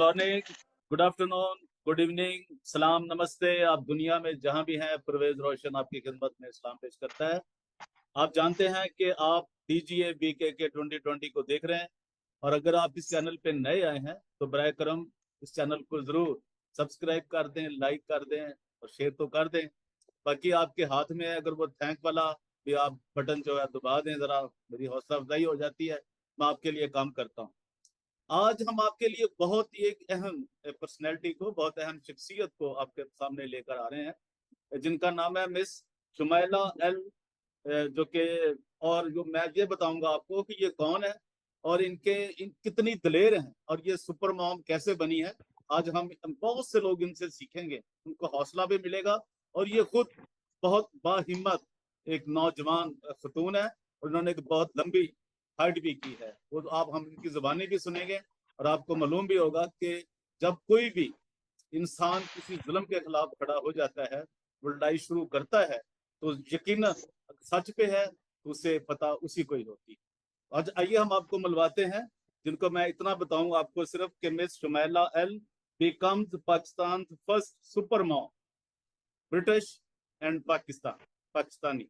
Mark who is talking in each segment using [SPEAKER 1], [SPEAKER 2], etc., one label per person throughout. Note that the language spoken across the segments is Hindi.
[SPEAKER 1] Morning, good afternoon, good evening, सलाम, नमस्ते। आप दुनिया में जहां भी हैं, परवेज रोशन आपकी खिदमत में सलाम पेश करता है। आप जानते हैं कि आप डीजीए बीके के 2020 को देख रहे हैं, और अगर आप इस चैनल पे नए आए हैं तो बराए करम इस चैनल को जरूर सब्सक्राइब कर दें, लाइक कर दें और शेयर तो कर दें। बाकी आपके हाथ में है, अगर वो थैंक वाला भी आप बटन जो है दबा दें, जरा मेरी हौसला अफजाई हो जाती है, मैं आपके लिए काम करता हूँ। आज हम आपके लिए बहुत ही एक अहम पर्सनैलिटी को, बहुत अहम शख्सियत को आपके सामने लेकर आ रहे हैं, जिनका नाम है मिस शुमैला एल, जो कि, और जो मैं ये बताऊंगा आपको कि ये कौन है और इन कितनी दलेर हैं और ये सुपर मॉम कैसे बनी है। आज हम बहुत से लोग इनसे सीखेंगे, उनको हौसला भी मिलेगा। और ये खुद बहुत बाहिम्मत एक नौजवान खतून है, और उन्होंने एक बहुत लंबी हाइट भी की है। वो आप हम इनकी जुबानी भी सुनेंगे, और आपको मालूम भी होगा कि जब कोई भी इंसान किसी जुल्म के खिलाफ खड़ा हो जाता है, वो लड़ाई शुरू करता है, तो यकीन सच पे है तो उसे पता उसी को ही होती है। आज आइए हम आपको मिलवाते हैं, जिनको मैं इतना बताऊं आपको सिर्फ कि Miss Shumaila L becomes Pakistan first super mom, British and Pakistani.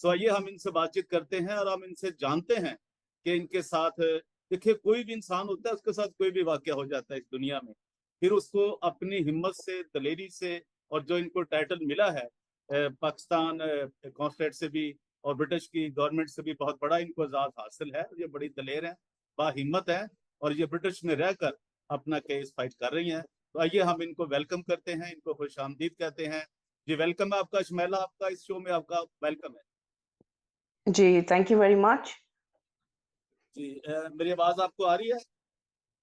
[SPEAKER 1] So आइए हम इनसे बातचीत करते हैं और हम इनसे जानते हैं कि इनके साथ, देखिए, कोई भी इंसान होता है, उसके साथ कोई भी वाकया हो जाता है इस दुनिया में, फिर उसको अपनी हिम्मत से, दलेरी से, और जो इनको टाइटल मिला है पाकिस्तान कॉन्सुलेट से भी और ब्रिटिश की गवर्नमेंट से भी, बहुत बड़ा इनको एजाज हासिल है। ये बड़ी दलेर है, बाहिम्मत है, और ये ब्रिटिश में रहकर अपना केस फाइट कर रही हैं। तो आइए हम इनको वेलकम करते हैं, इनको खुश आमदीद कहते हैं। जी वेलकम है आपका शुमैला, आपका इस शो में आपका वेलकम है।
[SPEAKER 2] जी, थैंक यू वेरी मच।
[SPEAKER 1] जी मेरी आवाज आपको आ रही है?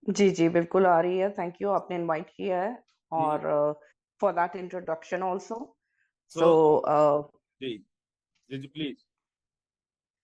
[SPEAKER 2] जी, जी, बिल्कुल आ रही है। थैंक यू, आपने इनवाइट किया है,
[SPEAKER 1] जी।
[SPEAKER 2] और for that introduction also.
[SPEAKER 1] So
[SPEAKER 2] so
[SPEAKER 1] जी, जी जी प्लीज।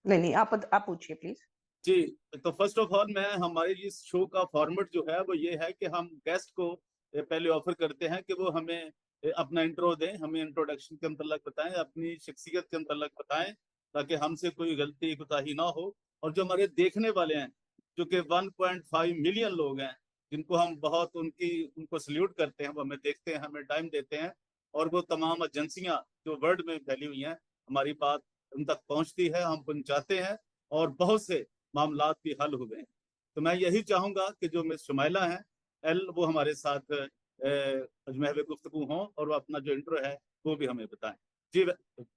[SPEAKER 2] नहीं, नहीं, आप पूछिए प्लीज।
[SPEAKER 1] जी, तो फर्स्ट ऑफ ऑल मैं, हमारे इस शो का फॉर्मेट जो है वो ये है कि हम गेस्ट को पहले ऑफर करते हैं कि वो हमें अपना इंट्रो दें, हमें इंट्रोडक्शन के मतलब बताएं, अपनी शख्सियत के मतलब बताएं, ताकि हमसे कोई गलती कोताही ना हो। और जो हमारे देखने वाले हैं, जो कि 1.5 मिलियन लोग हैं, जिनको हम बहुत उनको सल्यूट करते हैं, वो हमें देखते हैं, हमें टाइम देते हैं, और वो तमाम एजेंसियां जो वर्ल्ड में फैली हुई हैं, हमारी बात उन तक पहुंचती है, हम पहुंचाते हैं, और बहुत से मामलात भी हल हुए हैं। तो मैं यही चाहूंगा कि जो मिस शुमैला हैं एल, वो हमारे साथ अजमेर गुफ्तगू हों, और वो अपना जो इंट्रो है वो भी हमें बताएं। जी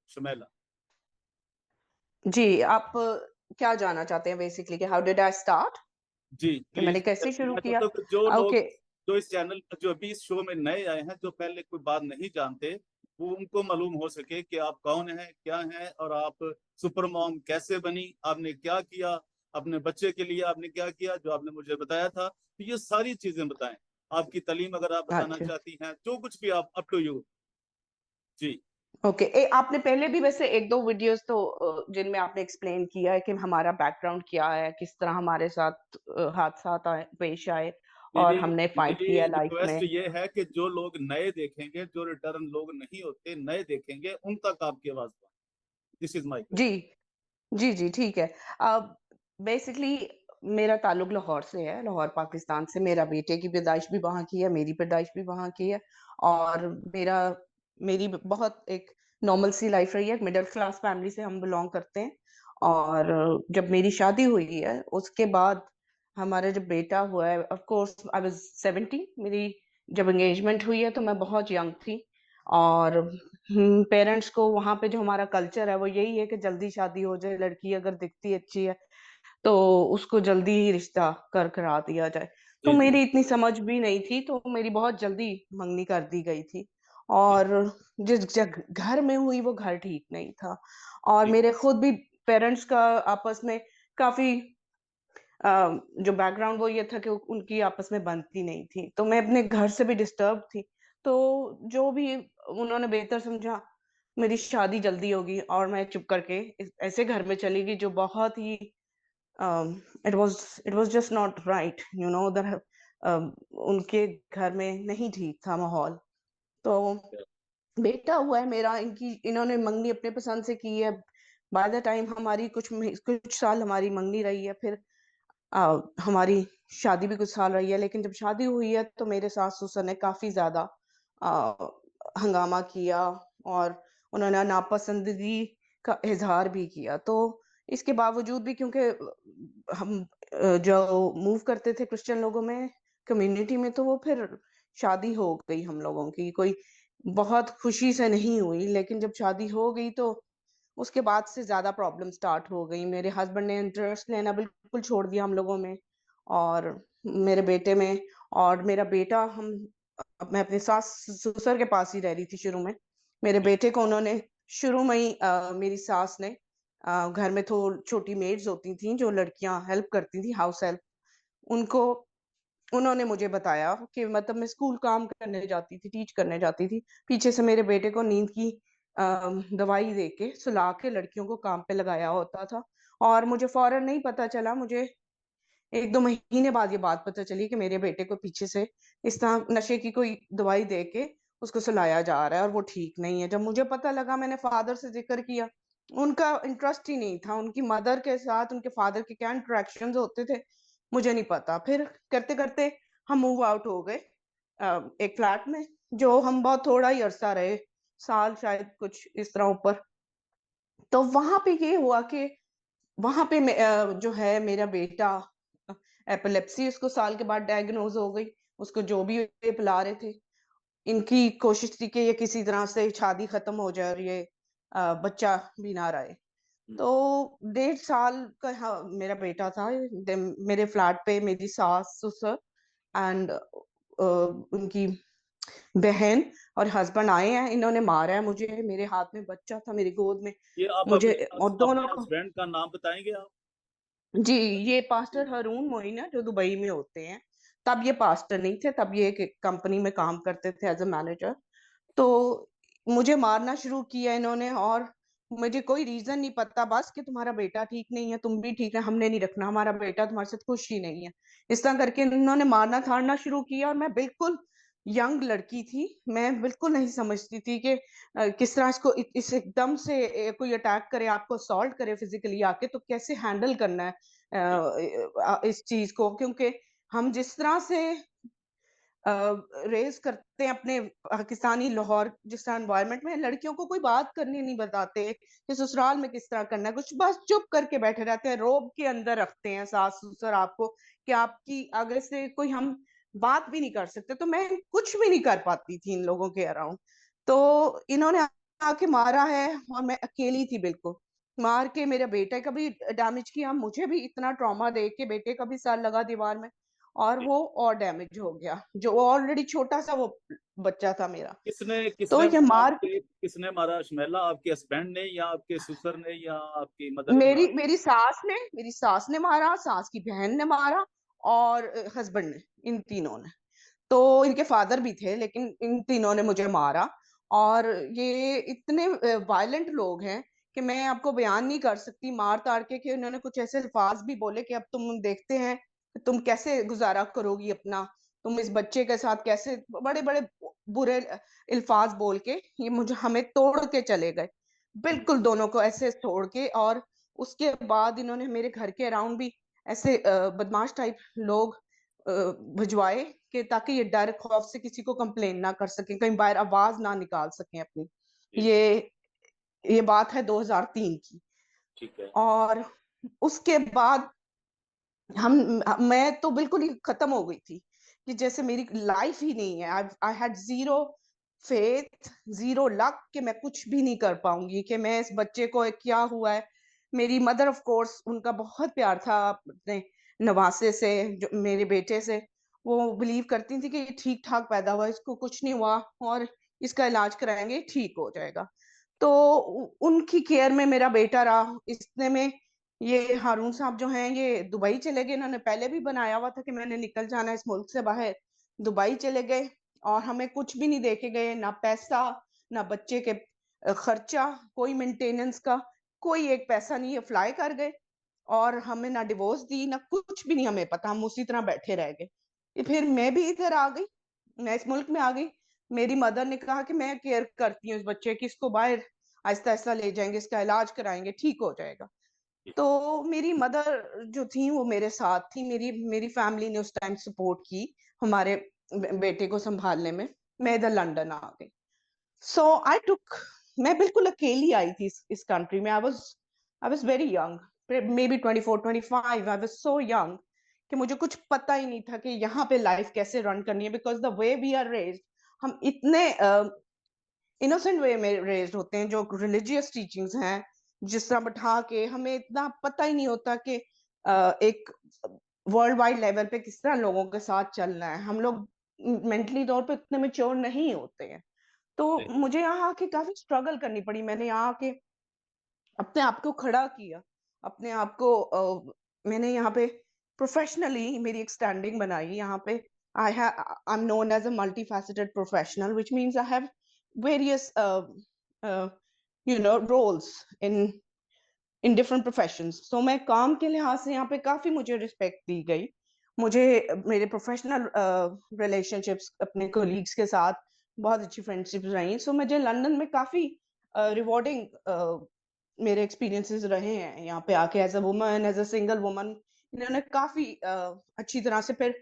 [SPEAKER 1] शुमैला।
[SPEAKER 2] जी, आप क्या जानना चाहते हैं बेसिकली, कि हाउ डिड आई स्टार्ट,
[SPEAKER 1] जी
[SPEAKER 2] कि मैंने
[SPEAKER 1] प्लीज।
[SPEAKER 2] कैसे शुरू
[SPEAKER 1] मैं
[SPEAKER 2] किया?
[SPEAKER 1] चाहता हूँ कि जो लोग,
[SPEAKER 2] ओके।
[SPEAKER 1] जो इस चैनल पर, जो अभी इस शो में नए आए हैं, जो पहले कोई बात नहीं जानते, वो उनको मालूम हो सके कि आप कौन हैं, क्या हैं, और आप सुपर मॉम कैसे बनी, आपने क्या किया, अपने बच्चे के लिए आपने क्या किया जो आपने मुझे बताया था। तो ये सारी चीजें बताएं, आपकी तालीम अगर आप बताना
[SPEAKER 2] अच्छा।
[SPEAKER 1] चाहती हैं, जो कुछ भी, आप अप टू यू। जी
[SPEAKER 2] ओके। आपने पहले भी वैसे एक दो वीडियोस तो जिनमें आपने एक्सप्लेन किया है कि हमारा बैकग्राउंड क्या है, किस तरह हमारे साथ हादसा पेश आए, और
[SPEAKER 1] मेरी
[SPEAKER 2] हमने फाइट
[SPEAKER 1] मेरी
[SPEAKER 2] किया लाइफ
[SPEAKER 1] रिक्वेस्ट
[SPEAKER 2] में।
[SPEAKER 1] ये है कि जो लोग नए देखेंगे, जो रिटर्न लोग नहीं होते, नए देखेंगे, उन तक आपकी आवाज पहुंचे। दिस इज माई
[SPEAKER 2] जी,
[SPEAKER 1] क्वेश्चन।
[SPEAKER 2] जी, जी, ठीक है। बेसिकली मेरा ताल्लुक लाहौर से है, लाहौर पाकिस्तान से। मेरा बेटे की पैदाइश भी वहाँ की है, मेरी पैदाइश भी वहाँ की है, और मेरा मेरी बहुत एक नॉर्मल सी लाइफ रही है। मिडिल क्लास फैमिली से हम बिलोंग करते हैं। और जब मेरी शादी हुई है, उसके बाद हमारा जब बेटा हुआ है, ऑफ कोर्स आई वाज 70। मेरी जब एंगेजमेंट हुई है तो मैं बहुत यंग थी, और पेरेंट्स को वहाँ पे जो हमारा कल्चर है वो यही है कि जल्दी शादी हो जाए, लड़की अगर दिखती अच्छी है तो उसको जल्दी ही रिश्ता कर करा दिया जाए। तो
[SPEAKER 1] जी जी
[SPEAKER 2] मेरी इतनी समझ भी नहीं थी, तो मेरी बहुत जल्दी मंगनी कर दी गई थी।
[SPEAKER 1] जी
[SPEAKER 2] और जिस घर में हुई वो घर ठीक नहीं था, और
[SPEAKER 1] जी
[SPEAKER 2] मेरे खुद भी पेरेंट्स का आपस में काफी जो बैकग्राउंड वो ये था कि उनकी आपस में बनती नहीं थी, तो मैं अपने घर से भी डिस्टर्ब थी। तो जो भी उन्होंने बेहतर समझा, मेरी शादी जल्दी होगी, और मैं चुप करके ऐसे घर में चली गई जो बहुत ही it was just not right, you know that. उनके घर में नहीं ठीक था माहौल। तो बेटा हुआ है मेरा, इन्होंने मंगनी अपने पसंद से की है। बाय द टाइम हमारी कुछ साल हमारी मंगनी रही है। फिर हमारी शादी भी कुछ साल रही है, लेकिन जब शादी हुई है तो मेरे सास-ससुर ने काफ़ी ज़्यादा अ, हंगामा किया और उन्होंने नापसंदगी का इज़हार भी किया। तो इसके बावजूद भी, क्योंकि हम जो मूव करते थे क्रिश्चियन लोगों में, कम्युनिटी में, तो वो फिर शादी हो गई हम लोगों की। कोई बहुत खुशी से नहीं हुई, लेकिन जब शादी हो गई तो उसके बाद से ज़्यादा प्रॉब्लम स्टार्ट हो गई। मेरे हस्बैंड ने इंटरेस्ट लेना बिल्कुल छोड़ दिया हम लोगों में और मेरे बेटे में। और मेरा बेटा, मैं अपने सास-ससुर के पास ही रह रही थी शुरू में। मेरे बेटे को उन्होंने शुरू में ही मेरी सास ने घर में तो छोटी मेड्स होती थीं जो लड़कियाँ हेल्प करती थीं, हाउस हेल्प, उनको उन्होंने मुझे बताया कि मतलब मैं स्कूल काम करने जाती थी, टीच करने जाती थी। पीछे से मेरे बेटे को नींद की दवाई दे के, सुला के लड़कियों को काम पे लगाया होता था और मुझे फ़ौरन नहीं पता चला। मुझे 1-2 महीने बाद ये बात पता चली कि मेरे बेटे को पीछे से इस तरह नशे की कोई दवाई दे के उसको सुलाया जा रहा है और वो ठीक नहीं है। जब मुझे पता लगा, मैंने फ़ादर से ज़िक्र किया। उनका इंटरेस्ट ही नहीं था। उनकी मदर के साथ उनके फ़ादर के क्या इंटरैक्शंस होते थे, मुझे नहीं पता। फिर करते-करते हम मूव आउट हो गए एक फ्लैट में, जो हम बहुत थोड़ा ही अरसा रहे, साल शायद कुछ इस तरह ऊपर। तो वहाँ पे ये हुआ कि वहाँ पे जो है मेरा बेटा, अ, एपिलेप्सी उसको साल के बाद डायग्नोज़ हो गई। उसको जो भी ये पिला रहे थे। इनकी कोशिश थी कि ये किसी तरह से शादी खत्म हो जाए और ये बच्चा भी ना रहे।
[SPEAKER 1] हुँ।
[SPEAKER 2] तो 1.5 साल का मेरा बेटा था। मेरे फ्लैट पे मेरी सास-ससुर एंड उनकी बहन और हस्बैंड आए हैं। इन्होंने मारा है मुझे, मेरे हाथ में बच्चा था, मेरी गोद में।
[SPEAKER 1] ये आप
[SPEAKER 2] मुझे और दोनों
[SPEAKER 1] अपने
[SPEAKER 2] को।
[SPEAKER 1] हस्बैंड का नाम बताएँगे आप?
[SPEAKER 2] जी, ये
[SPEAKER 1] जी।
[SPEAKER 2] पास्टर हारून मोइन है जो दुबई में होते हैं। तब ये पास्टर नहीं थे, तब ये एक कंपनी में काम करते थे एज़ अ मैनेजर। तो मुझे मारना शुरू किया इन्होंने और मुझे कोई रीज़न नहीं पता, बस कि तुम्हारा बेटा ठीक नहीं है, तुम भी ठीक है, हमने नहीं रखना, हमारा बेटा तुम्हारे साथ खुश ही नहीं है। इस तरह करके इन्होंने मारना-धारना शुरू किया और मैं बिल्कुल यंग लड़की थी। मैं बिल्कुल नहीं समझती थी कि किस तरह इसको इस एकदम से कोई अटैक करे, आपको असॉल्ट करे फिज़िकली आके, तो कैसे हैंडल करना है
[SPEAKER 1] जी।
[SPEAKER 2] इस चीज़ को, क्योंकि हम जिस तरह से अ, रेज़ करते हैं अपने पाकिस्तानी लाहौर जिस तरह एनवायरनमेंट में, लड़कियों को कोई बात करनी नहीं बताते कि ससुराल में किस तरह करना है, कुछ बस चुप करके बैठे रहते हैं, रोब के अंदर रखते हैं सास-ससुर आपको कि आपकी आगे से कोई हम बात भी नहीं कर सकते। तो मैं कुछ भी नहीं कर पाती थी इन लोगों के अराउंड। तो इन्होंने आके मारा है और मैं अकेली थी बिल्कुल। मार के मेरे बेटे का भी डैमेज किया, मुझे भी इतना ट्रॉमा देख के बेटे का भी सर लगा दीवार में। और
[SPEAKER 1] जी।
[SPEAKER 2] वो और डैमेज हो गया, जो ऑलरेडी छोटा-सा वो बच्चा था मेरा।
[SPEAKER 1] किसने
[SPEAKER 2] तो
[SPEAKER 1] किसने
[SPEAKER 2] ये
[SPEAKER 1] मारा
[SPEAKER 2] मार
[SPEAKER 1] आपके किसने मारा शर्मिला? आपके हस्बैंड ने या आपके ससुर ने या आपकी मदर इन लॉ
[SPEAKER 2] मेरी
[SPEAKER 1] ने?
[SPEAKER 2] मेरी सास ने मारा, सास की बहन ने मारा और हस्बैंड ने, इन तीनों ने। तो इनके फादर भी थे, लेकिन इन तीनों ने मुझे मारा और ये इतने वायलेंट लोग हैं कि मैं आपको बयान नहीं कर सकती। मार-ताड़ के कि उन्होंने कुछ ऐसे अल्फाज़ भी बोले कि अब तुम देखते हैं कि तुम कैसे गुज़ारा करोगी अपना, तुम इस बच्चे के साथ कैसे, बड़े-बड़े बुरे अल्फाज़ बोल के ये मुझे हमें तोड़ के चले गए।
[SPEAKER 1] हुँ।
[SPEAKER 2] बिल्कुल दोनों को ऐसे तोड़ के। और उसके बाद इन्होंने मेरे घर के अराउंड भी ऐसे बदमाश टाइप लोग अ, भिजवाए कि ताकि ये डर खौफ से किसी को कंप्लेन ना कर सकें, कहीं बाहर आवाज़ ना निकाल सकें अपनी।
[SPEAKER 1] जी।
[SPEAKER 2] ये बात है 2003 की।
[SPEAKER 1] ठीक है।
[SPEAKER 2] और उसके बाद मैं तो बिल्कुल ही खत्म हो गई थी कि जैसे मेरी लाइफ ही नहीं है। I had zero faith, zero luck कि मैं कुछ भी नहीं कर पाऊँगी, कि मैं इस बच्चे को क्या हुआ है। मेरी मदर ऑफ कोर्स, उनका बहुत प्यार था अपने नवासे से, जो मेरे बेटे से। वो बिलीव करती थी कि ये ठीक-ठाक पैदा हुआ है, इसको कुछ नहीं हुआ और इसका इलाज कराएँगे, ठीक हो जाएगा। तो उनकी केयर में मेरा बेटा रहा। इतने में ये हारून साहब जो हैं, ये दुबई चले गए। इन्होंने पहले भी बनाया हुआ था कि मैंने निकल जाना है इस मुल्क से बाहर। दुबई चले गए और हमें कुछ भी नहीं दे के गए, ना पैसा, ना बच्चे के खर्चा, कोई मेंटेनेंस का, कोई एक पैसा नहीं। ये फ्लाई कर गए और हमें ना डिवोर्स दी, ना कुछ भी नहीं हमें पता, हम उसी तरह बैठे रह गए। फिर मैं भी इधर आ गई, मैं इस मुल्क में आ गई। मेरी मदर ने कहा कि मैं केयर करती हूँ इस बच्चे की, इसको बाहर आहिस्ता-आहिस्ता ले जाएँगे, इसका इलाज कराएँगे, ठीक हो जाएगा। तो मेरी मदर जो थी वो मेरे साथ थी, मेरी मेरी फैमिली ने उस टाइम सपोर्ट की हमारे बेटे को संभालने में। मैं इधर लंदन आ गई। सो आई टुक मैं बिल्कुल अकेली आई थी इस कंट्री में। I was very young, may be 24 25। I was so young कि मुझे कुछ पता ही नहीं था कि यहाँ पे लाइफ कैसे रन करनी है, because the way we are raised, हम इतने इनोसेंट वे में रेज्ड होते हैं। जो रिलीजियस टीचिंग्स हैं, जिस तरह बैठा के हमें इतना पता ही नहीं होता कि एक वर्ल्ड वाइड लेवल पे किस तरह लोगों के साथ चलना है। हम लोग मेंटली तौर पे इतने मेच्योर नहीं होते हैं। तो
[SPEAKER 1] जी,
[SPEAKER 2] मुझे यहाँ आके काफी स्ट्रगल करनी पड़ी। मैंने यहाँ आके अपने आप को खड़ा किया, अपने आप को मैंने यहाँ पे प्रोफेशनली मेरी एक स्टैंडिंग बनाई यहाँ पे। I am known as a multifaceted professional, which means I have various roles in different professions. So मैं काम के लिहाज से यहाँ पे काफी मुझे रिस्पेक्ट दी गई। मुझे मेरे प्रोफेशनल रिलेशनशिप्स अपने कोलीग्स के साथ बहुत अच्छी फ्रेंडशिप्स रही। सो मुझे लंदन में काफी रिवॉर्डिंग मेरे एक्सपीरियंसेस रहे हैं यहाँ पे आके, as a woman, as a single woman. इन्होंने काफी अच्छी तरह से फिर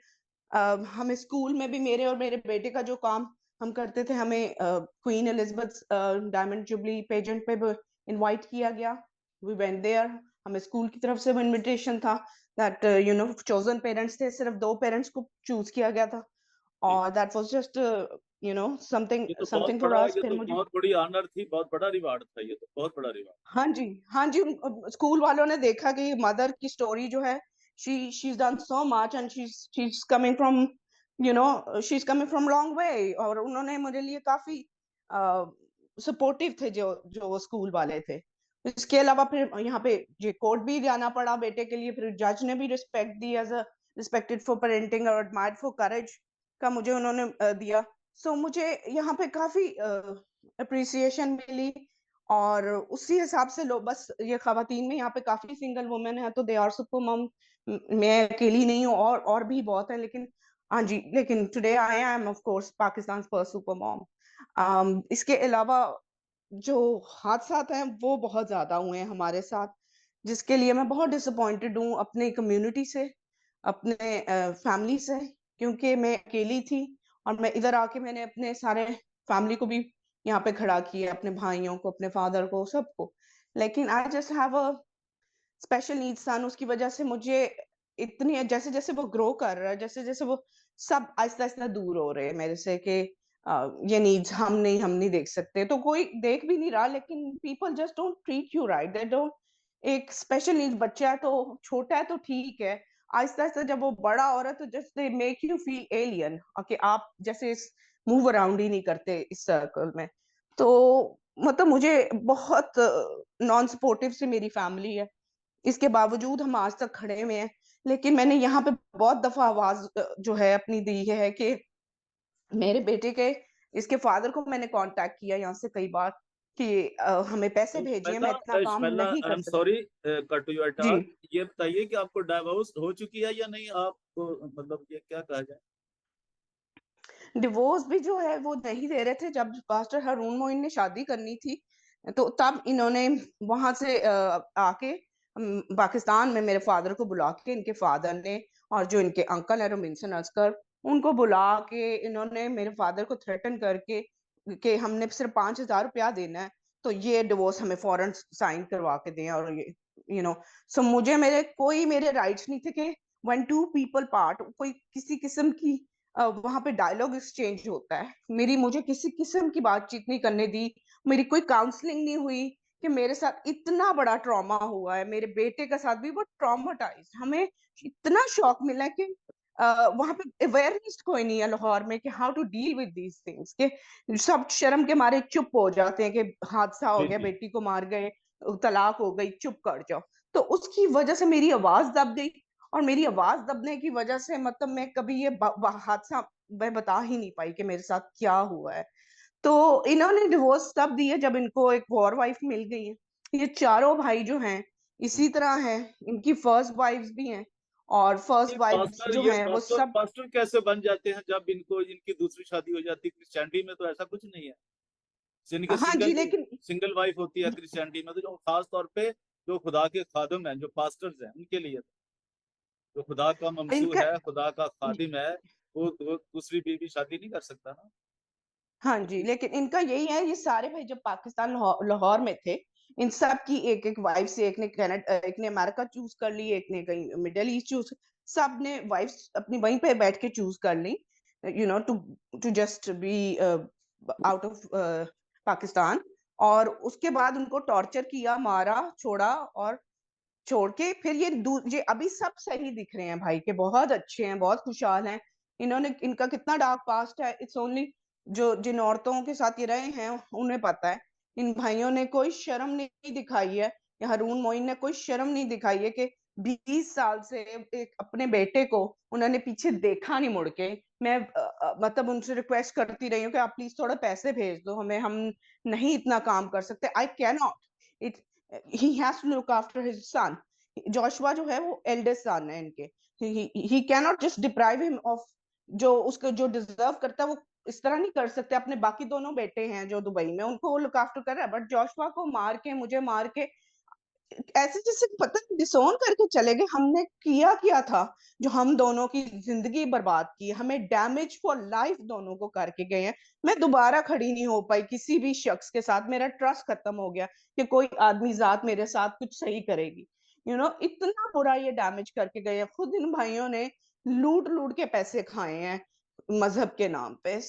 [SPEAKER 2] हमें स्कूल में भी मेरे और मेरे बेटे का जो काम हम करते थे, हमें Queen Elizabeth diamond jubilee pageant पे इनवाइट किया गया। We went there. हमें स्कूल की तरफ से वो इनविटेशन था दैट चोजन पेरेंट्स थे, सिर्फ 2 पेरेंट्स को चूज किया गया था।
[SPEAKER 1] जी।
[SPEAKER 2] और दैट वाज जस्ट समथिंग
[SPEAKER 1] ये तो बहुत
[SPEAKER 2] समथिंग फॉर
[SPEAKER 1] बड़ा,
[SPEAKER 2] अस।
[SPEAKER 1] ये
[SPEAKER 2] फिर
[SPEAKER 1] तो
[SPEAKER 2] मुझे
[SPEAKER 1] बहुत बड़ी ऑनर थी, बहुत बड़ा रिवार्ड था, ये तो बहुत बड़ा रिवार्ड।
[SPEAKER 2] हाँ जी, हाँ जी, स्कूल वालों ने देखा कि मदर की स्टोरी जो है, she is done so much and she is coming from she is coming from long way. और उन्होंने मेरे लिए काफी सपोर्टिव थे जो जो वो स्कूल वाले थे। इसके अलावा फिर यहाँ पे ये कोर्ट भी जाना पड़ा बेटे के लिए। फिर जज ने भी रिस्पेक्ट दी, as a respected for parenting और एडमायर्ड फॉर करेज का मुझे उन्होंने दिया। सो मुझे यहाँ पे काफी अप्रिसिएशन मिली। और उसी हिसाब से लोग, बस ये खवातीन में यहाँ पे काफी सिंगल वुमेन है तो दे आर सुपर मम। मैं अकेली नहीं हूँ, और भी बहुत है। लेकिन हाँ जी, लेकिन today I am of course Pakistan first super mom. इसके अलावा जो हादसात हैं वो बहुत ज्यादा हुए हैं हमारे साथ, जिसके लिए मैं बहुत डिसअपॉइंटेड हूँ अपने कम्युनिटी से, अपने फैमिली से, क्योंकि मैं अकेली थी। और मैं इधर आके मैंने अपने सारे फैमिली को भी यहाँ पे खड़ा किया, अपने भाइयों को, अपने फादर को, सबको। लेकिन I just have a special needs son. उसकी वजह से मुझे इतनी, जैसे जैसे वो ग्रो कर रहा है, जैसे जैसे वो सब आहिस्ता आहिस्ता दूर हो रहे हैं मेरे से कि ये नीड्स हम नहीं देख सकते। तो कोई देख भी नहीं रहा, लेकिन people just don't treat you right, they don't. एक स्पेशल नीड्स बच्चा है तो छोटा है तो ठीक है, आहिस्ता आहिस्ता जब वो बड़ा हो रहा है तो just they make you feel alien, कि आप जैसे मूव अराउंड ही नहीं करते इस सर्कल में। तो मतलब मुझे बहुत नॉन सपोर्टिव से मेरी फैमिली है। इसके बावजूद हम आज तक खड़े हुए हैं। लेकिन मैंने यहाँ पे बहुत दफा आवाज जो है अपनी दी है कि मेरे बेटे के, इसके फादर को मैंने कांटेक्ट किया यहाँ से कई बार कि हमें पैसे
[SPEAKER 1] तो
[SPEAKER 2] भेजिए,
[SPEAKER 1] शमैला,
[SPEAKER 2] मैं इतना काम
[SPEAKER 1] शमैला,
[SPEAKER 2] नहीं
[SPEAKER 1] आई
[SPEAKER 2] कर
[SPEAKER 1] एम
[SPEAKER 2] सकती।
[SPEAKER 1] सॉरी कट यू एट
[SPEAKER 2] जी,
[SPEAKER 1] आर। ये बताइए कि आपको डाइवोर्स हो चुकी है या नहीं, आपको मतलब ये क्या कहा जाए।
[SPEAKER 2] डिवोर्स भी जो है वो नहीं दे रहे थे। जब पास्टर हारून मोइन ने शादी करनी थी तो तब इन्होंने वहां से आके पाकिस्तान में मेरे फादर को बुला के, इनके फादर ने और जो इनके अंकल है रोबिन्सन अस्कर, उनको बुला के इन्होंने मेरे फादर को थ्रेटन करके कि हमने सिर्फ 5,000 रुपया देना है तो ये डिवोर्स हमें फौरन साइन करवा के दें। और ये सो मुझे मेरे राइट्स नहीं थे कि वन टू पीपल पार्ट, कोई किसी किस्म की वहां पे डायलॉग एक्सचेंज होता है, मुझे किसी किस्म की बातचीत नहीं करने दी। मेरी कोई काउंसलिंग नहीं हुई कि मेरे साथ इतना बड़ा ट्रॉमा हुआ है, मेरे बेटे के साथ भी वो ट्रॉमाटाइज। हमें इतना शॉक मिला कि वहां पे अवेयरनेस कोई नहीं है लाहौर में कि how to deal with these things, के सब शर्म के मारे चुप हो जाते हैं कि हादसा हो
[SPEAKER 1] जी
[SPEAKER 2] गया,
[SPEAKER 1] जी।
[SPEAKER 2] बेटी को मार गए, तलाक हो गई, चुप कर जाओ। तो उसकी वजह से मेरी आवाज दब गई। और मेरी आवाज दबने की वजह से मतलब मैं कभी ये हादसा मैं बता ही नहीं पाई कि मेरे साथ क्या हुआ है। तो इन्होंने डिवोर्स तब दी है जब इनको एक वॉर वाइफ मिल गई है। ये चारों भाई जो हैं इसी तरह हैं, इनकी फर्स्ट वाइफ्स भी हैं। और फर्स्ट वाइफ्स जो
[SPEAKER 1] ये
[SPEAKER 2] हैं वो
[SPEAKER 1] पास्टर
[SPEAKER 2] सब,
[SPEAKER 1] पास्टर कैसे बन जाते हैं जब इनको इनकी दूसरी शादी हो जाती है? क्रिश्चियनिटी में तो ऐसा कुछ नहीं है। जिनके
[SPEAKER 2] हाँ जी,
[SPEAKER 1] सिंगल
[SPEAKER 2] लेकिन
[SPEAKER 1] सिंगल वाइफ होती है क्रिश्चियनिटी में, तो जो खास तौर पे जो खुदा के खादिम हैं, जो पास्टर्स हैं, उनके लिए। जो खुदा का ममसू
[SPEAKER 2] इनका
[SPEAKER 1] है, खुदा का खादिम है, वो दूसरी बीवी शादी नहीं कर सकता ना।
[SPEAKER 2] हाँ जी, लेकिन इनका यही है, ये सारे भाई जब पाकिस्तान लाहौर में थे, इन सब की एक एक वाइफ से, एक ने कनाडा, एक ने अमेरिका चूज कर ली, एक ने कहीं मिडिल ईस्ट चूज, सब ने वाइफ्स अपनी वहीं पे बैठ के चूज कर ली, to to just be out of Pakistan. और उसके बाद उनको टॉर्चर किया, मारा, छोड़ा, और छोड़ के फिर ये अभी सब सही दिख रहे हैं भाई, के बहुत अच्छे हैं, बहुत खुशहाल हैं। इन्होंने, इनका कितना डार्क पास्ट है, इट्स ओनली जो जिन औरतों के साथ ये रहे हैं उन्हें पता है। इन भाइयों ने कोई शर्म नहीं दिखाई है, या हारून मोइन ने कोई शर्म नहीं दिखाई है कि 20 साल से एक अपने बेटे को उन्होंने पीछे देखा नहीं मुड़ के। मैं मतलब उनसे रिक्वेस्ट करती रही हूँ कि आप प्लीज थोड़ा पैसे भेज दो हमें, हम नहीं इतना काम कर सकते, I can not, he has to look after his son. Joshua जो है वो एल्डेस्ट सन है इनके, he can not just deprive him of जो उसको जो डिजर्व करता है, वो इस तरह नहीं कर सकते। अपने बाकी दोनों बेटे हैं जो दुबई में, उनको वो लुक आफ्टर कर रहा है, बट जोशुआ को मार के, मुझे मार के, ऐसे जैसे पता नहीं डिसोन करके चले गए। हमने किया क्या था जो हम दोनों की जिंदगी बर्बाद की, हमें डैमेज फॉर लाइफ दोनों को करके गए हैं। मैं दोबारा खड़ी नहीं हो पाई किसी भी शख्स के साथ, मेरा ट्रस्ट खत्म हो गया कि कोई आदमी जात मेरे साथ कुछ सही करेगी। इतना बुरा ये डैमेज करके गए हैं। खुद इन भाइयों ने लूट लूट के पैसे खाए हैं मजहब के नाम पे।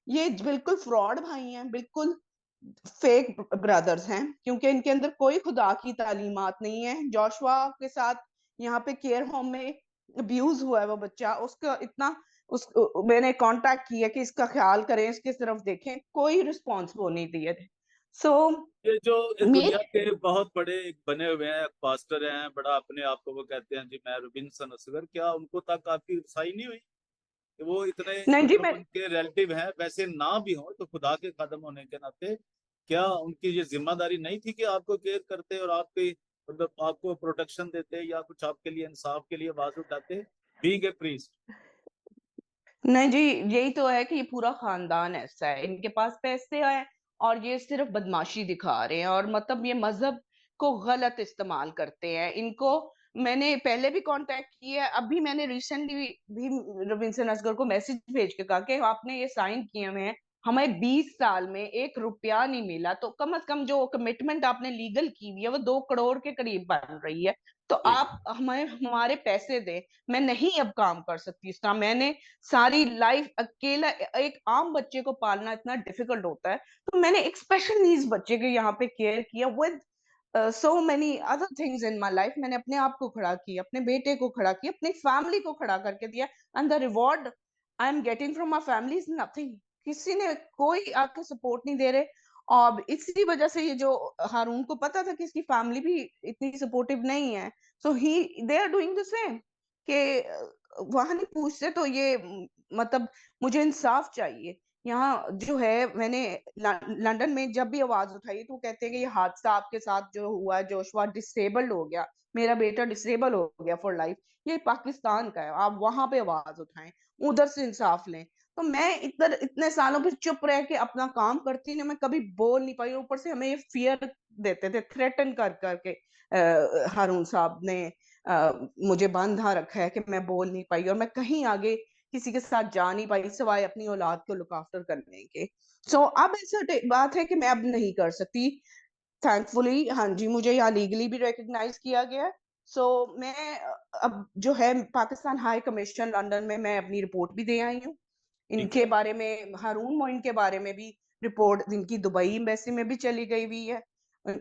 [SPEAKER 2] ये बिल्कुल फ्रॉड भाई हैं, बिल्कुल फेक ब्रदर्स हैं, क्योंकि इनके अंदर कोई खुदा की तालीमात नहीं है। जोशुआ के साथ यहाँ पे केयर होम में अब्यूज हुआ है वो बच्चा, उसका इतना, उस मैंने कांटेक्ट किया कि इसका ख्याल करें, इसकी तरफ देखें, कोई रिस्पॉन्स वो नहीं दिए थे। सो
[SPEAKER 1] ये जो इस
[SPEAKER 2] मे
[SPEAKER 1] दुनिया के बहुत बड़े एक बने हुए हैं, एक पास्टर हैं, बड़ा अपने आप को वो कहते हैं जी मैं रोबिन्सन असगर, क्या उनको तक आपकी रसाई नहीं हुई कि वो इतने
[SPEAKER 2] नहीं जी,
[SPEAKER 1] मतलब
[SPEAKER 2] मैं
[SPEAKER 1] उनके रिलेटिव हैं, वैसे ना भी हो तो खुदा के कदम होने के नाते क्या उनकी ये जिम्मेदारी नहीं थी कि आपको केयर करते और आपकी मतलब आपको प्रोटेक्शन देते या कुछ आपके लिए इंसाफ के लिए आवाज उठाते, बीइंग ए प्रीस्ट।
[SPEAKER 2] नहीं जी, यही तो है कि ये पूरा खानदान ऐसा है, इनके पास पैसे हैं और ये सिर्फ बदमाशी दिखा रहे हैं, और मतलब ये मजहब को गलत इस्तेमाल करते हैं। इनको मैंने पहले भी कांटेक्ट किया है, अभी मैंने रिसेंटली भी रविंद्र असगर को मैसेज भेज के कहा कि आपने ये साइन किए हुए हैं, हमें 20 साल में 1 रुपया नहीं मिला, तो कम से कम जो कमिटमेंट आपने लीगल की हुई है वो 2 करोड़ के करीब बन रही है, तो
[SPEAKER 1] जी।
[SPEAKER 2] आप हमें हमारे पैसे दें। मैं नहीं अब काम कर सकती इस तरह, मैंने सारी लाइफ अकेला, एक आम बच्चे को पालना इतना डिफिकल्ट होता है, तो मैंने एक स्पेशल नीड्स बच्चे के यहाँ पे केयर किया with so many other things in my life. मैंने अपने आप को खड़ा किया, अपने बेटे को खड़ा किया, अपनी फैमिली को खड़ा करके दिया, and the reward I am getting from my family is nothing. किसी ने कोई आपको सपोर्ट नहीं दे रहे, और इसी वजह से ये जो हारून को पता था कि इसकी फैमिली भी इतनी सपोर्टिव नहीं है, सो ही they are doing the same, कि वहां नहीं पूछते, तो ये मतलब मुझे इंसाफ चाहिए। यहाँ जो है, मैंने लंदन में जब भी आवाज उठाई तो कहते हैं कि ये हादसा आपके साथ जो हुआ है, जोशुआ डिसेबल्ड हो गया, मेरा बेटा डिसेबल हो गया फॉर लाइफ, ये पाकिस्तान का है, आप वहां पे आवाज उठाएं, उधर से इंसाफ लें। तो मैं इधर इतने सालों फिर चुप रह के अपना काम करती ना, मैं कभी बोल नहीं पाई। ऊपर से हमें ये फियर देते थे, थ्रेटन कर करके हारून साहब ने मुझे बांधा रखा है कि मैं बोल नहीं पाई, और मैं कहीं आगे किसी के साथ जा नहीं पाई सिवाय अपनी औलाद को लुक आफ्टर करने के। अब ऐसा बात है कि मैं अब नहीं कर सकती, थैंकफुली। हाँ जी, मुझे यहाँ लीगली भी रिकग्नाइज किया गया है। मैं अब जो है पाकिस्तान हाई कमीशन लंदन में मैं अपनी रिपोर्ट भी दे आई हूँ,
[SPEAKER 1] ठीक
[SPEAKER 2] इनके
[SPEAKER 1] है।
[SPEAKER 2] बारे में, हारून मोइन के बारे में भी रिपोर्ट इनकी दुबई एम्बेसी में भी चली गई हुई है।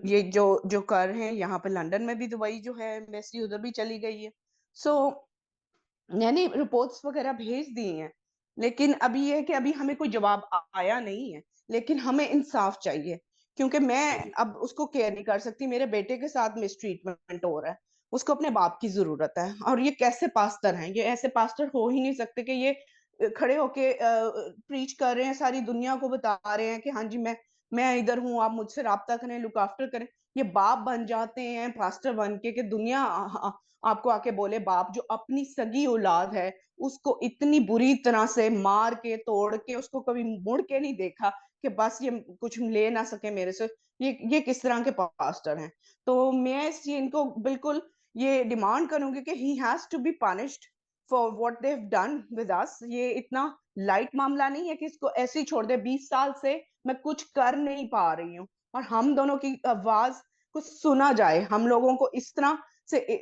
[SPEAKER 2] ये जो जो कर हैं यहाँ पे लंदन में भी, दुबई जो है एम्बेसी उधर भी चली गई है। सो मैंने रिपोर्ट्स वगैरह भेज दी हैं, लेकिन अभी ये है कि अभी हमें कोई जवाब आया नहीं है, लेकिन हमें इंसाफ चाहिए, क्योंकि मैं
[SPEAKER 1] चलिए।
[SPEAKER 2] अब उसको केयर नहीं कर सकती। मेरे बेटे के साथ मिसट्रीटमेंट हो रहा है, उसको अपने बाप की जरूरत है, और ये कैसे पास्टर हैं, ये ऐसे पास्टर हो ही नहीं सकते कि ये खड़े होके प्रीच कर रहे हैं, सारी दुनिया को बता रहे हैं कि हाँ जी मैं इधर हूँ, आप मुझसे राब्ता करें, लुक आफ्टर करें। ये बाप बन जाते हैं पास्टर बन के कि दुनिया आपको आके बोले, बाप जो अपनी सगी औलाद है उसको इतनी बुरी तरह से मार के तोड़ के, उसको कभी मुड़ के नहीं देखा कि बस ये कुछ ले ना सके मेरे से, ये किस तरह के पास्टर हैं। तो मैं इस इनको बिल्कुल ये डिमांड करूंगी कि he has to be punished for what they have done with us. ये इतना लाइट मामला नहीं है कि इसको ऐसे ही छोड़ दे। 20 साल से मैं कुछ कर नहीं पा रही हूँ और हम दोनों की आवाज को सुना जाए। हम लोगों को इस तरह से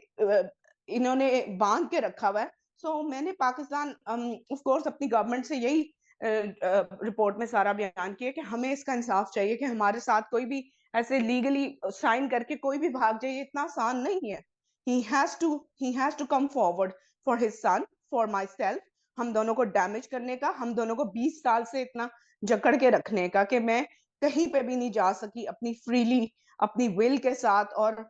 [SPEAKER 2] इन्होंने बांध के रखा हुआ है। सो मैंने पाकिस्तान ऑफ कोर्स अपनी गवर्नमेंट से यही रिपोर्ट में सारा बयान किया कि हमें इसका इंसाफ चाहिए कि हमारे साथ कोई भी ऐसे लीगली साइन करके कोई भी भाग जाए, ये इतना आसान नहीं है। He has to come forward for his son, for myself. हम दोनों को डैमेज करने का, हम दोनों को 20 साल से इतना जकड़ के रखने का कि मैं कहीं पे भी नहीं जा सकी अपनी फ्रीली, अपनी विल के साथ। और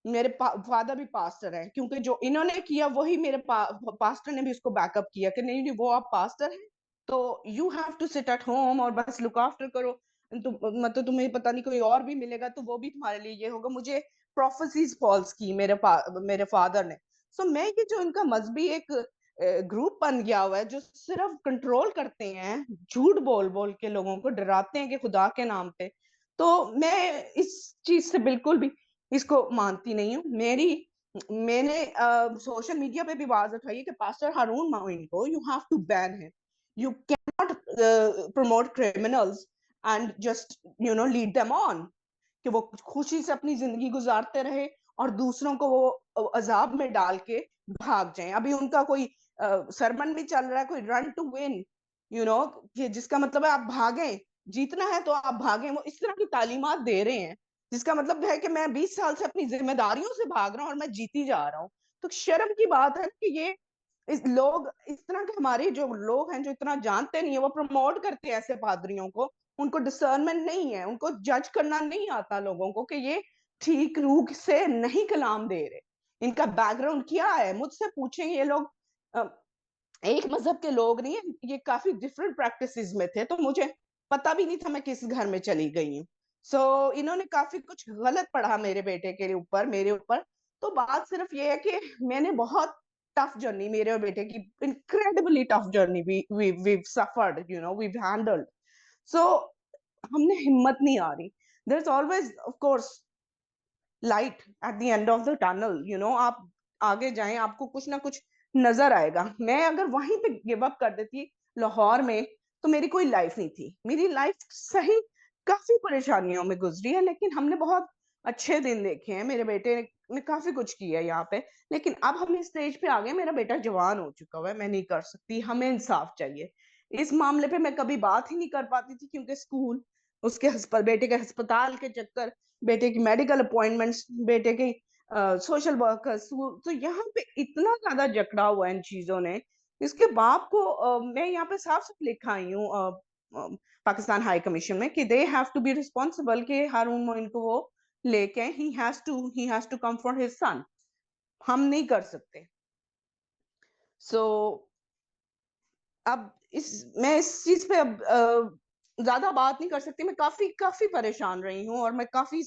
[SPEAKER 2] मेरे फादर भी पास्टर हैं, क्योंकि जो इन्होंने किया वही मेरे पास्टर ने भी उसको बैकअप किया कि नहीं नहीं वो आप पास्टर हैं तो you have to sit at home और बस लुक आफ्टर करो। तो मतलब तुम्हें पता नहीं कोई और भी मिलेगा तो वो भी तुम्हारे लिए ये होगा। मुझे प्रोफेसीज फॉल्स की मेरे फादर ने। सो मैं ये जो इनका मजहबी एक ग्रुप बन गया हुआ है जो सिर्फ कंट्रोल करते हैं, झूठ बोल बोल के लोगों को डराते हैं कि खुदा के नाम पे, तो मैं इस चीज से बिल्कुल भी इसको मानती नहीं हूँ। मैंने सोशल मीडिया पे भी आवाज उठाई है कि पास्टर हारून माउइन को you have to ban him. You can not promote criminals and just lead them on, कि वो खुशी से अपनी जिंदगी गुजारते रहे और दूसरों को वो अजाब में डाल के भाग जाएं। अभी उनका कोई सरमन भी चल रहा है, कोई रन टू विन, कि जिसका मतलब है आप भागें, जीतना है तो आप भागें। वो इस तरह की तालीमात दे रहे हैं जिसका मतलब है कि मैं 20 साल से अपनी जिम्मेदारियों से भाग रहा हूँ और मैं जीती जा रहा हूँ। तो शर्म की बात है कि ये इस लोग इस तरह के, हमारे जो लोग हैं जो इतना जानते नहीं है, वो प्रमोट करते हैं ऐसे पादरियों को। उनको डिसर्नमेंट नहीं है, उनको जज करना नहीं आता लोगों को कि ये ठीक रूख से नहीं कलाम दे रहे। इनका बैकग्राउंड क्या है मुझसे पूछें। ये लोग एक मजहब के लोग नहीं है, ये काफी डिफरेंट प्रैक्टिसेस में थे। तो मुझे पता भी नहीं था मैं किस घर में चली गई हूँ। इन्होंने काफी कुछ गलत पढ़ा मेरे बेटे के ऊपर, मेरे ऊपर। तो बात सिर्फ ये है कि मैंने बहुत टफ जर्नी, मेरे और बेटे की incredibly tough journey we suffered, we handled. So हमने हिम्मत नहीं आ रही। There is always of course light at the end of the tunnel. आप आगे जाएं, आपको कुछ ना कुछ नजर आएगा। मैं अगर वहीं पे गिव अप कर देती लाहौर में तो मेरी कोई लाइफ नहीं थी। मेरी लाइफ सही काफी परेशानियों में गुजरी है, लेकिन हमने बहुत अच्छे दिन देखे हैं। मेरे बेटे ने काफी कुछ किया है यहाँ पे। लेकिन अब हम इस स्टेज पे आ गए, मेरा बेटा जवान हो चुका हुआ है, मैं नहीं कर सकती। हमें इंसाफ चाहिए। इस मामले पे मैं कभी बात ही नहीं कर पाती थी क्योंकि स्कूल, उसके बेटे के अस्पताल के चक्कर, बेटे की मेडिकल अपॉइंटमेंट्स, बेटे की सोशल वर्कर्स। तो यहाँ पे इतना ज्यादा जकड़ा हुआ है इन चीजों ने। इसके बाप को मैं यहाँ पे साफ साफ लिखा आई हूँ पाकिस्तान हाई कमीशन में कि they have to be responsible, कि हारून मोइन को वो लेके he has to come for his son. हम नहीं कर सकते। सो अब मैं इस चीज पे अब ज्यादा बात नहीं कर सकती। मैं काफी काफी परेशान रही हूँ और मैं काफी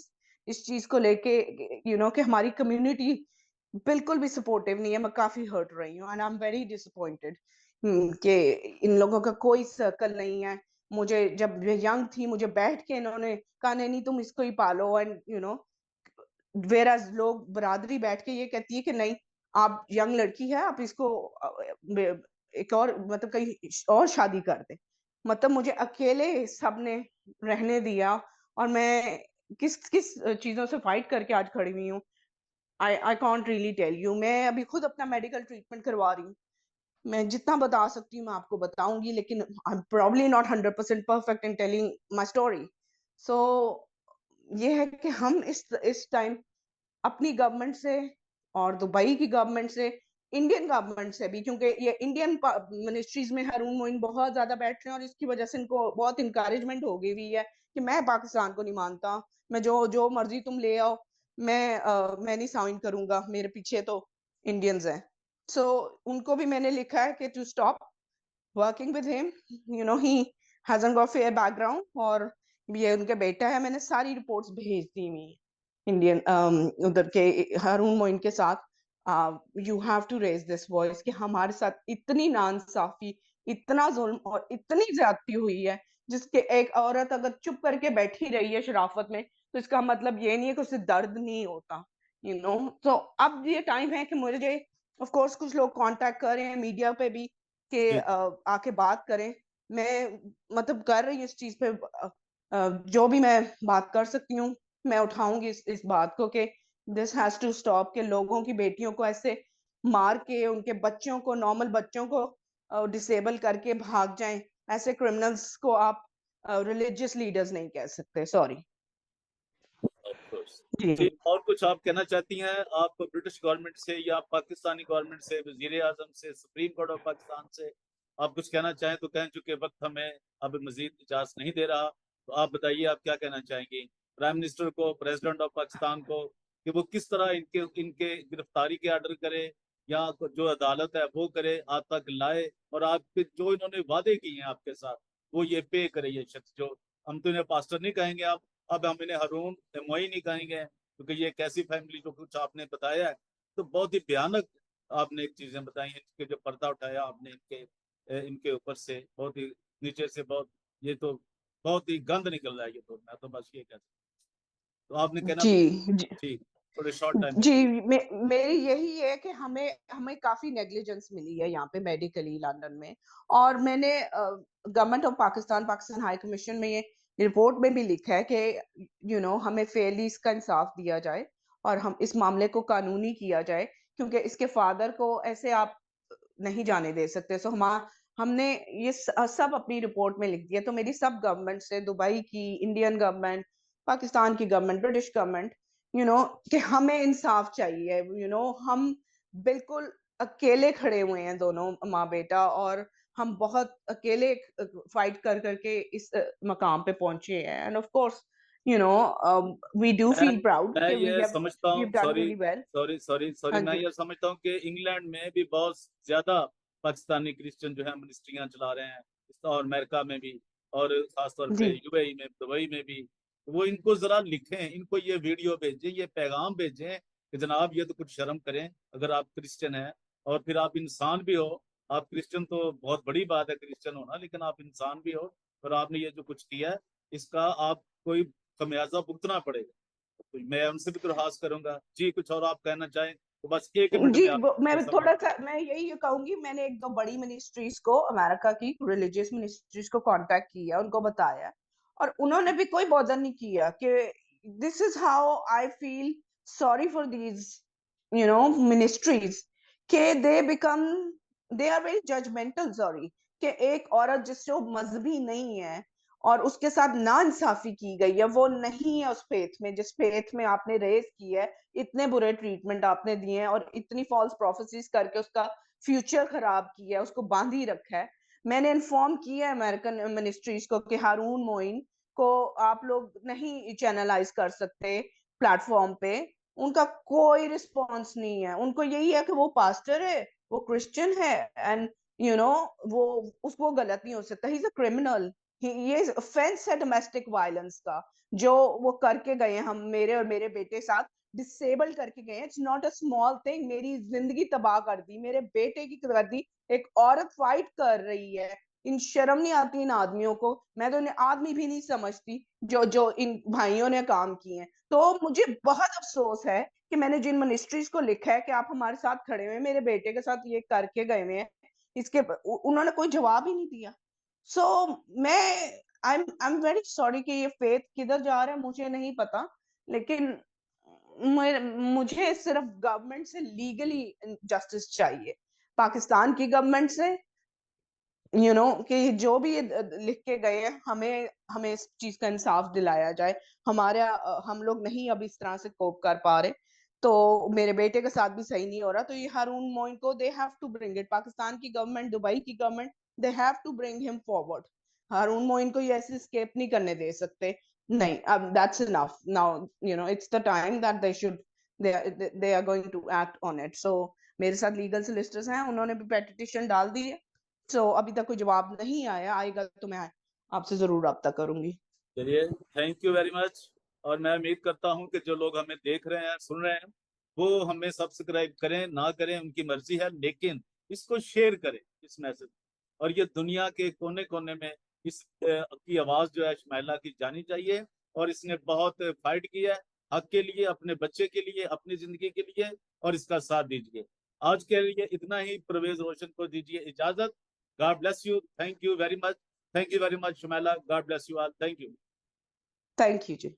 [SPEAKER 2] इस चीज को लेके कि हमारी कम्युनिटी बिल्कुल भी सपोर्टिव नहीं है। मैं काफी हर्ट रही हूँ and I am very disappointed कि इन लोगों का कोई सर्कल नहीं है। मुझे जब मैं यंग थी, मुझे बैठ के इन्होंने कहा नहीं नहीं तुम इसको ही पालो, एंड वेराज लोग बरादरी बैठ के ये कहती है कि नहीं, आप यंग लड़की है, आप इसको एक और मतलब कहीं और शादी कर दे। मतलब मुझे अकेले सबने रहने दिया और मैं किस किस चीजों से फाइट करके आज खड़ी हुई हूँ। I can't really tell you. मैं अभी खुद अपना मेडिकल ट्रीटमेंट करवा रही हूँ। मैं जितना बता सकती हूँ मैं आपको बताऊंगी, लेकिन I am probably not 100% perfect in telling my story. So ये है कि हम इस टाइम अपनी गवर्नमेंट से और दुबई की गवर्नमेंट से, इंडियन गवर्नमेंट से भी, क्योंकि ये इंडियन मिनिस्ट्रीज में हारून मोइन बहुत ज्यादा बैठ रहे हैं और इसकी वजह से इनको बहुत इंकरेजमेंट हो गई हुई है कि मैं पाकिस्तान को नहीं मानता, मैं जो जो मर्जी तुम ले आओ, मैं नहीं साइन करूंगा, मेरे पीछे तो इंडियंस हैं। सो उनको भी मैंने लिखा है कि to stop working with him, he hasn't got fair background. और ये उनके बेटा है, मैंने सारी रिपोर्ट्स भेज दी हुई इंडियन उधर के हारून मोइन के साथ। You have to raise this voice कि हमारे साथ इतनी नाइंसाफी, इतना जुल्म और इतनी ज्यादती हुई है, जिसके एक औरत अगर चुप करके बैठी रही है शराफत में, तो इसका मतलब ये नहीं है कि उसे दर्द नहीं होता, यू नो। तो अब ये टाइम है कि मुझे ऑफ कोर्स कुछ लोग कांटेक्ट कर रहे हैं मीडिया पे भी कि
[SPEAKER 1] जी
[SPEAKER 2] आके बात करें। मैं मतलब कर रही हूँ इस चीज पे, जो भी मैं बात कर सकती हूँ मैं उठाऊंगी इस बात को कि दिस हैज टू स्टॉप, के लोगों की बेटियों को ऐसे मार के उनके बच्चों को, नॉर्मल बच्चों को डिसेबल करके भाग जाएं। ऐसे क्रिमिनल्स को आप रिलीजियस लीडर्स नहीं कह सकते, सॉरी।
[SPEAKER 1] Of course.
[SPEAKER 2] जी
[SPEAKER 1] जी, और कुछ आप कहना चाहती हैं? आप ब्रिटिश गवर्नमेंट से या पाकिस्तानी गवर्नमेंट से, वजीर आजम से, सुप्रीम कोर्ट ऑफ पाकिस्तान से आप कुछ कहना चाहें तो कहें, चूंकि वक्त हमें अब मजीद इजाजत नहीं दे रहा। तो आप बताइए, आप क्या कहना चाहेंगी प्राइम मिनिस्टर को, प्रेसिडेंट ऑफ पाकिस्तान को, कि वो किस तरह इनके इनके गिरफ्तारी के ऑर्डर करे, या जो अदालत है वो करे, आप तक लाए, और आपके जो इन्होंने वादे किए हैं आपके साथ वो ये पे करे। ये शख्स जो, हम तो इन्हें पास्टर नहीं कहेंगे, अब हम इन्हें हारून मोई नहीं कहेंगे, क्योंकि ये एक ऐसी फैमिली जो कुछ आपने बताया है तो बहुत ही भयानक आपने एक चीजें बताई हैं, इनके जो पर्दा उठाया आपने इनके ऊपर से, बहुत ही नीचे से, बहुत, ये तो बहुत ही गंद निकल रहा है ये तो, मैं तो बस ये कहता हूँ। तो आपने कहना
[SPEAKER 2] जी
[SPEAKER 1] तो
[SPEAKER 2] जी
[SPEAKER 1] जी, थोड़े शॉर्ट टाइम में
[SPEAKER 2] जी।
[SPEAKER 1] प्लीज।
[SPEAKER 2] मेरी यही है कि हमें हमें काफी नेग्लिजेंस मिली है यहाँ पे मेडिकली लंदन में। और मैंने government of Pakistan, Pakistan high commission में ये रिपोर्ट में भी लिखा है कि हमें फेयरली इसका इंसाफ दिया जाए और हम इस मामले को कानूनी किया जाए, क्योंकि इसके फादर को ऐसे आप नहीं जाने दे सकते। सो हमने ये सब अपनी रिपोर्ट में लिख दिया। तो मेरी सब गवर्नमेंट से, दुबई की, इंडियन गवर्नमेंट, पाकिस्तान की government, British government, you know कि हमें इंसाफ चाहिए। हम बिल्कुल अकेले खड़े हुए हैं दोनों माँ बेटा, और हम बहुत अकेले फाइट कर करके इस मकाम पे पहुंचे हैं। And of course you know we do
[SPEAKER 1] मैं
[SPEAKER 2] फील प्राउड
[SPEAKER 1] मैं
[SPEAKER 2] कि
[SPEAKER 1] ये समझता
[SPEAKER 2] वी
[SPEAKER 1] हूँ,
[SPEAKER 2] have done
[SPEAKER 1] sorry
[SPEAKER 2] really well.
[SPEAKER 1] Sorry sorry sorry,
[SPEAKER 2] हाँ
[SPEAKER 1] मैं
[SPEAKER 2] जी।
[SPEAKER 1] ये समझता हूँ कि इंग्लैंड में भी बहुत ज्यादा पाकिस्तानी क्रिश्चियन जो है मिनिस्ट्रियां चला रहे हैं, और अमेरिका में भी, और खासतौर
[SPEAKER 2] जी
[SPEAKER 1] पे यूएई में, दुबई में भी। वो इनको जरा लिखें, इनको ये वीडियो भेजें, ये पैगाम भेजें कि जनाब ये तो कुछ शर्म करें, अगर आप क्रिश्चियन हैं और फिर आप इंसान भी हो। आप क्रिश्चियन तो बहुत बड़ी बात है क्रिश्चियन होना, लेकिन आप इंसान भी हो, और आपने ये जो कुछ किया है इसका आप कोई खमियाजा भुगतना पड़ेगा। तो मैं उनसे भी दरखास्त करूंगा। जी, कुछ और आप कहना चाहें तो बस एक मिनट
[SPEAKER 2] जी।
[SPEAKER 1] में आप
[SPEAKER 2] मैं
[SPEAKER 1] समझ।
[SPEAKER 2] थोड़ा सा मैं यही कहूंगी, मैंने एक दो बड़ी मिनिस्ट्रीज को, अमेरिका की रिलीजियस मिनिस्ट्रीज को कांटेक्ट किया, उनको बताया, और उन्होंने भी कोई बॉदर नहीं किया कि this is how I feel sorry for these ministries, के they are very judgemental, sorry, कि एक औरत जिसको मजहबी नहीं है और उसके साथ ना इंसाफी की गई है, वो नहीं है उस फेथ में जिस फेथ में आपने रेस की है। इतने बुरे ट्रीटमेंट आपने दिए हैं और इतनी फॉल्स प्रोफेसीज करके उसका फ्यूचर खराब किया है, उसको बांध ही रखा है। मैंने इन्फॉर्म किया है अमेरिकन मिनिस्ट्रीज को कि हारून मोइन को आप लोग नहीं चैनलाइज कर सकते प्लेटफॉर्म पे। उनका कोई रिस्पॉन्स नहीं है। उनको यही है कि वो पास्टर है, वो क्रिश्चियन है, एंड वो उसको गलत नहीं हो सकता, ही इज अ क्रिमिनल। ये ऑफेंस है डोमेस्टिक वायलेंस का, जो वो करके गए हैं हम मेरे और मेरे बेटे साथ, डिसेबल करके गए हैं। It's not a small thing, मेरी जिंदगी तबाह कर दी, मेरे बेटे की कर दी। एक औरत फाइट कर रही है, इन शर्म नहीं आती इन आदमियों को। मैं तो इन्हें आदमी भी नहीं समझती जो जो इन भाइयों ने काम किए हैं। तो मुझे बहुत अफसोस है कि मैंने जिन मिनिस्ट्रीज को लिखा है कि आप हमारे साथ खड़े हुए, मेरे बेटे के साथ ये करके गए हुए हैं, इसके उन्होंने कोई जवाब ही नहीं दिया। सो मैं आई एम वेरी सॉरी कि ये फेथ किधर जा रहा है मुझे नहीं पता, लेकिन मुझे सिर्फ गवर्नमेंट से लीगली जस्टिस चाहिए, पाकिस्तान की गवर्नमेंट से, कि जो भी ये लिख के गए हैं, हमें हमें इस चीज का इंसाफ दिलाया जाए। हम लोग नहीं अब इस तरह से कोप कर पा रहे। तो मेरे बेटे के साथ भी सही नहीं हो रहा। तो ये हारून मोइन को they have to bring it, Pakistan की गवर्नमेंट, दुबई की government, they have to bring him forward. Haroon Moin को ये ऐसे स्केप नहीं करने दे सकते। नहीं, अब that's enough now, it's the time that they are going to act on it. So मेरे साथ लीगल सोलिसिटर्स हैं, उन्होंने भी पेटिशन डाल दी है। तो अभी तक कोई जवाब नहीं आया, आएगा तो मैं आपसे जरूर रब्ता करूंगी।
[SPEAKER 1] चलिए, थैंक यू वेरी मच। और मैं उम्मीद करता हूँ कि जो लोग हमें देख रहे हैं, सुन रहे हैं, वो हमें सब्सक्राइब करें ना करें उनकी मर्जी है, लेकिन इसको शेयर करें, इस मैसेज, और ये दुनिया के कोने कोने में इस की आवाज जो है शमाइला की जानी चाहिए। और इसने बहुत फाइट किया है हक के लिए, अपने बच्चे के लिए, अपनी जिंदगी के लिए, और इसका साथ दीजिए। आज के लिए इतना ही। परवेज रोशन को दीजिए इजाजत। God bless you. Thank you very much. Thank you very much Shumaila. God bless you all. Thank you.
[SPEAKER 2] Thank you ji.